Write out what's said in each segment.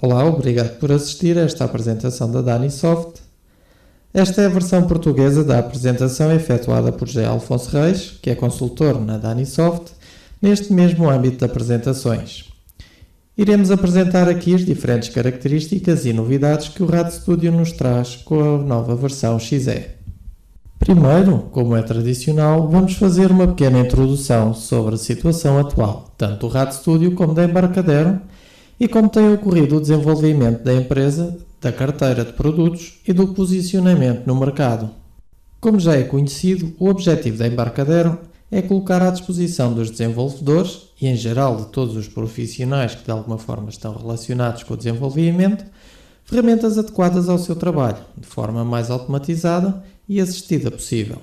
Olá, obrigado por assistir a esta apresentação da Danisoft. Esta é a versão portuguesa da apresentação efetuada por José Alfonso Reis, que é consultor na Danisoft, neste mesmo âmbito de apresentações. Iremos apresentar aqui as diferentes características e novidades que o RAD Studio nos traz com a nova versão XE. Primeiro, como é tradicional, vamos fazer uma pequena introdução sobre a situação atual, tanto do RAD Studio como da Embarcadero, e como tem ocorrido o desenvolvimento da empresa, da carteira de produtos e do posicionamento no mercado. Como já é conhecido, o objetivo da Embarcadero é colocar à disposição dos desenvolvedores e, em geral, de todos os profissionais que de alguma forma estão relacionados com o desenvolvimento, ferramentas adequadas ao seu trabalho, de forma mais automatizada e assistida possível.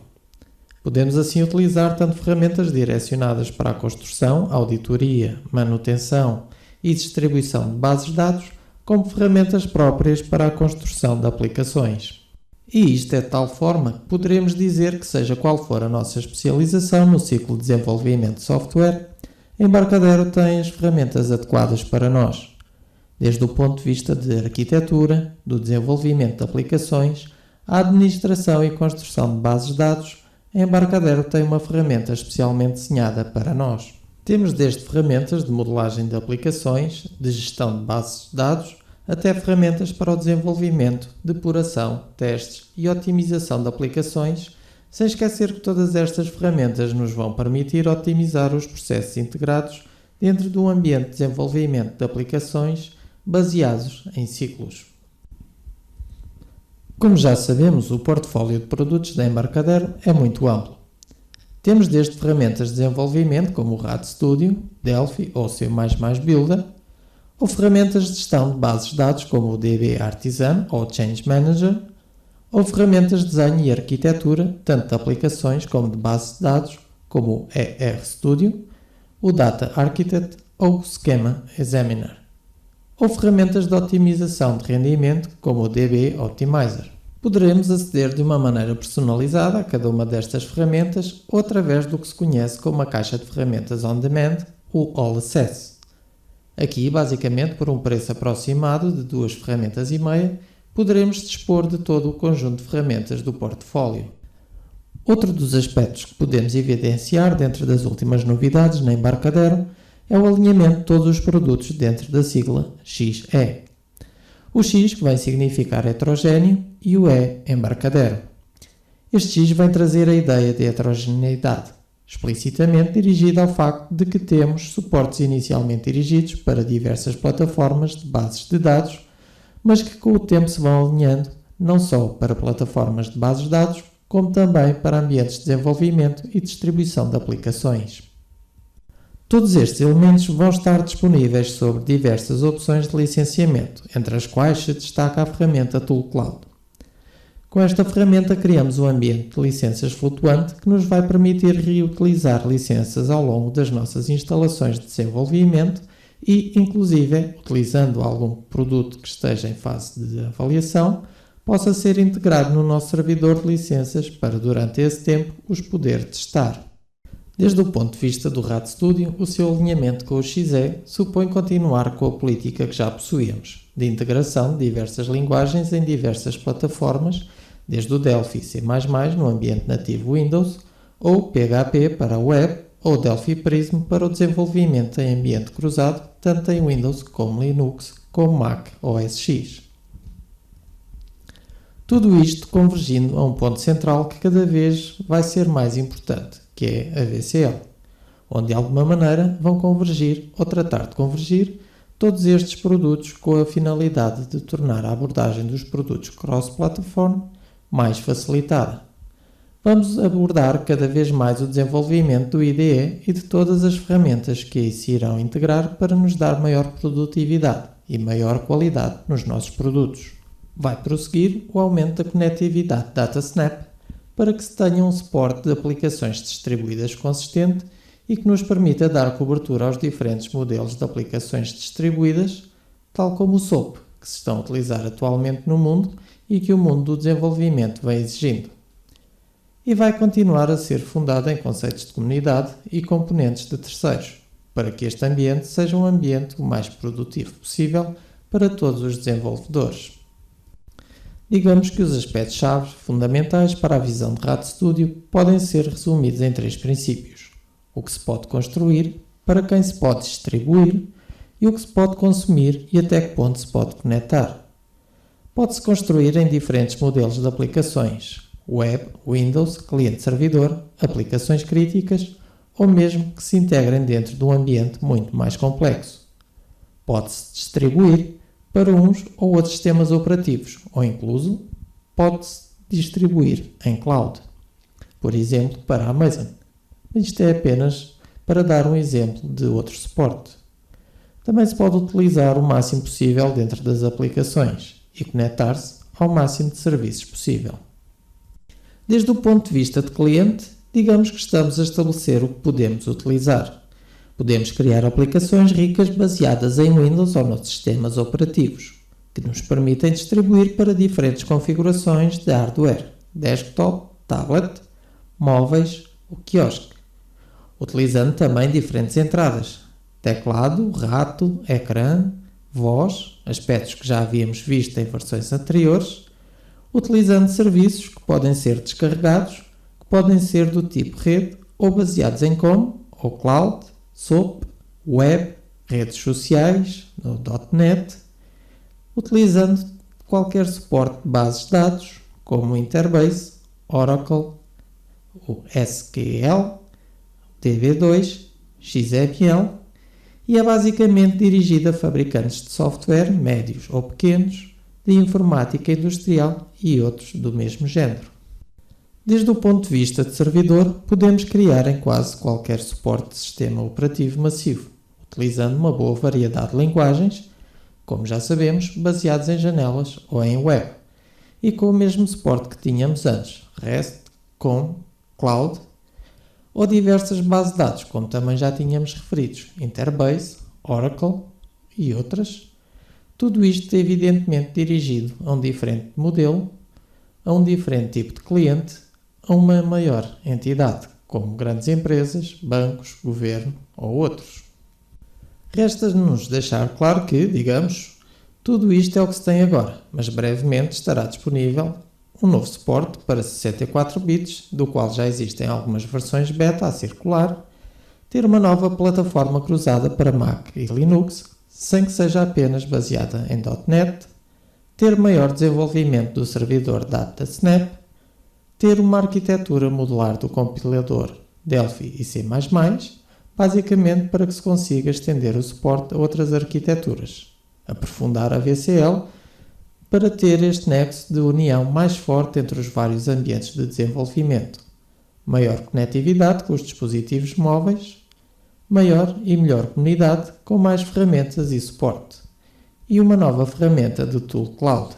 Podemos assim utilizar tanto ferramentas direcionadas para a construção, auditoria, manutenção e distribuição de bases de dados, como ferramentas próprias para a construção de aplicações. E isto é de tal forma que poderemos dizer que, seja qual for a nossa especialização no ciclo de desenvolvimento de software, a Embarcadero tem as ferramentas adequadas para nós. Desde o ponto de vista de arquitetura, do desenvolvimento de aplicações, à administração e construção de bases de dados, a Embarcadero tem uma ferramenta especialmente desenhada para nós. Temos desde ferramentas de modelagem de aplicações, de gestão de bases de dados, até ferramentas para o desenvolvimento, depuração, testes e otimização de aplicações, sem esquecer que todas estas ferramentas nos vão permitir otimizar os processos integrados dentro de um ambiente de desenvolvimento de aplicações baseados em ciclos. Como já sabemos, o portfólio de produtos da Embarcadero é muito amplo. Temos desde ferramentas de desenvolvimento como o RAD Studio, Delphi ou C++ Builder, ou ferramentas de gestão de bases de dados como o DB Artisan ou Change Manager, ou ferramentas de desenho e arquitetura, tanto de aplicações como de bases de dados, como o RStudio, o Data Architect ou o Schema Examiner, ou ferramentas de otimização de rendimento como o DB Optimizer. Poderemos aceder de uma maneira personalizada a cada uma destas ferramentas ou através do que se conhece como a caixa de ferramentas on demand, o All Access. Aqui, basicamente, por um preço aproximado de 2 ferramentas e meia, poderemos dispor de todo o conjunto de ferramentas do portfólio. Outro dos aspectos que podemos evidenciar dentro das últimas novidades na Embarcadero é o alinhamento de todos os produtos dentro da sigla XE. O X, que vem significar heterogéneo, e o E, Embarcadero. Este X vem trazer a ideia de heterogeneidade, explicitamente dirigida ao facto de que temos suportes inicialmente dirigidos para diversas plataformas de bases de dados, mas que com o tempo se vão alinhando não só para plataformas de bases de dados, como também para ambientes de desenvolvimento e distribuição de aplicações. Todos estes elementos vão estar disponíveis sob diversas opções de licenciamento, entre as quais se destaca a ferramenta Tool Cloud. Com esta ferramenta criamos um ambiente de licenças flutuante que nos vai permitir reutilizar licenças ao longo das nossas instalações de desenvolvimento e, inclusive, utilizando algum produto que esteja em fase de avaliação, possa ser integrado no nosso servidor de licenças para, durante esse tempo, os poder testar. Desde o ponto de vista do RAD Studio, o seu alinhamento com o XE supõe continuar com a política que já possuíamos, de integração de diversas linguagens em diversas plataformas, desde o Delphi C++ no ambiente nativo Windows, ou PHP para a web, ou Delphi Prism para o desenvolvimento em ambiente cruzado, tanto em Windows como Linux, como Mac OS X. Tudo isto convergindo a um ponto central que cada vez vai ser mais importante, que é a VCL, onde de alguma maneira vão convergir ou tratar de convergir todos estes produtos com a finalidade de tornar a abordagem dos produtos cross-platform mais facilitada. Vamos abordar cada vez mais o desenvolvimento do IDE e de todas as ferramentas que aí se irão integrar para nos dar maior produtividade e maior qualidade nos nossos produtos. Vai prosseguir o aumento da conectividade DataSnap para que se tenha um suporte de aplicações distribuídas consistente e que nos permita dar cobertura aos diferentes modelos de aplicações distribuídas, tal como o SOAP, que se estão a utilizar atualmente no mundo e que o mundo do desenvolvimento vem exigindo. E vai continuar a ser fundado em conceitos de comunidade e componentes de terceiros, para que este ambiente seja um ambiente o mais produtivo possível para todos os desenvolvedores. Digamos que os aspectos-chave fundamentais para a visão de RADStudio podem ser resumidos em 3 princípios: o que se pode construir, para quem se pode distribuir e o que se pode consumir e até que ponto se pode conectar. Pode-se construir em diferentes modelos de aplicações: web, Windows, cliente-servidor, aplicações críticas ou mesmo que se integrem dentro de um ambiente muito mais complexo. Pode-se distribuir para uns ou outros sistemas operativos, ou incluso pode-se distribuir em cloud, por exemplo, para a Amazon. Isto é apenas para dar um exemplo de outro suporte. Também se pode utilizar o máximo possível dentro das aplicações e conectar-se ao máximo de serviços possível. Desde o ponto de vista de cliente, digamos que estamos a estabelecer o que podemos utilizar. Podemos criar aplicações ricas baseadas em Windows ou noutros sistemas operativos, que nos permitem distribuir para diferentes configurações de hardware, desktop, tablet, móveis ou quiosque, utilizando também diferentes entradas, teclado, rato, ecrã, voz, aspectos que já havíamos visto em versões anteriores, utilizando serviços que podem ser descarregados, que podem ser do tipo rede ou baseados em COM ou cloud, SOAP, web, redes sociais, no .NET, utilizando qualquer suporte de bases de dados, como o Interbase, Oracle, o SQL, DB2, XML, e é basicamente dirigido a fabricantes de software médios ou pequenos, de informática industrial e outros do mesmo género. Desde o ponto de vista de servidor, podemos criar em quase qualquer suporte de sistema operativo massivo, utilizando uma boa variedade de linguagens, como já sabemos, baseados em janelas ou em web, e com o mesmo suporte que tínhamos antes, REST, COM, Cloud, ou diversas bases de dados, como também já tínhamos referidos, Interbase, Oracle e outras. Tudo isto evidentemente dirigido a um diferente modelo, a um diferente tipo de cliente, a uma maior entidade, como grandes empresas, bancos, governo ou outros. Resta-nos deixar claro que, digamos, tudo isto é o que se tem agora, mas brevemente estará disponível um novo suporte para 64 bits, do qual já existem algumas versões beta a circular, ter uma nova plataforma cruzada para Mac e Linux, sem que seja apenas baseada em .NET, ter maior desenvolvimento do servidor DataSnap, ter uma arquitetura modular do compilador Delphi e C++, basicamente para que se consiga estender o suporte a outras arquiteturas, aprofundar a VCL para ter este nexo de união mais forte entre os vários ambientes de desenvolvimento, maior conectividade com os dispositivos móveis, maior e melhor comunidade com mais ferramentas e suporte, e uma nova ferramenta do Tool Cloud.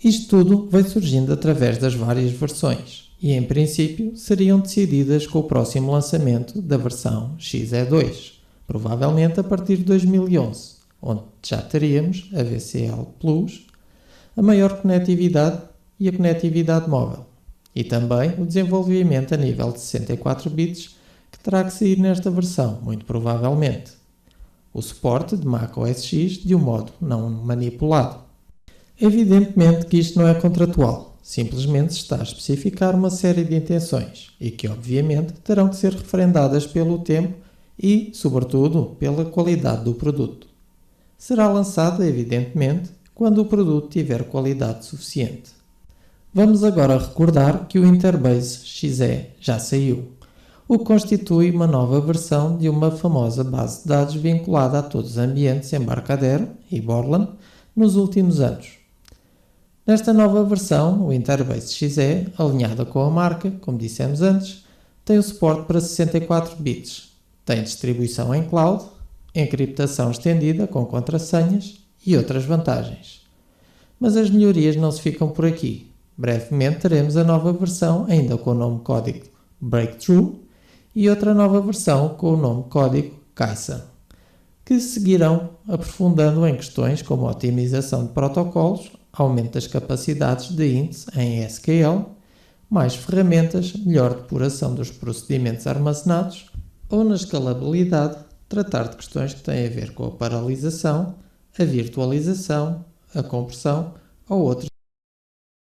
Isto tudo vai surgindo através das várias versões e, em princípio, seriam decididas com o próximo lançamento da versão XE2, provavelmente a partir de 2011, onde já teríamos a VCL Plus, a maior conectividade e a conectividade móvel, e também o desenvolvimento a nível de 64 bits que terá que sair nesta versão, muito provavelmente. O suporte de Mac OS X de um modo não manipulado. Evidentemente que isto não é contratual, simplesmente está a especificar uma série de intenções e que, obviamente, terão que ser referendadas pelo tempo e, sobretudo, pela qualidade do produto. Será lançada, evidentemente, quando o produto tiver qualidade suficiente. Vamos agora recordar que o Interbase XE já saiu, o que constitui uma nova versão de uma famosa base de dados vinculada a todos os ambientes Embarcadero e Borland nos últimos anos. Nesta nova versão, o Interbase XE, alinhada com a marca, como dissemos antes, tem o suporte para 64 bits, tem distribuição em cloud, encriptação estendida com contrassenhas e outras vantagens. Mas as melhorias não se ficam por aqui. Brevemente teremos a nova versão ainda com o nome código Breakthrough e outra nova versão com o nome código Kaizen, que seguirão aprofundando em questões como a otimização de protocolos, aumento das capacidades de índice em SQL, mais ferramentas, melhor depuração dos procedimentos armazenados ou na escalabilidade, tratar de questões que têm a ver com a paralisação, a virtualização, a compressão ou outros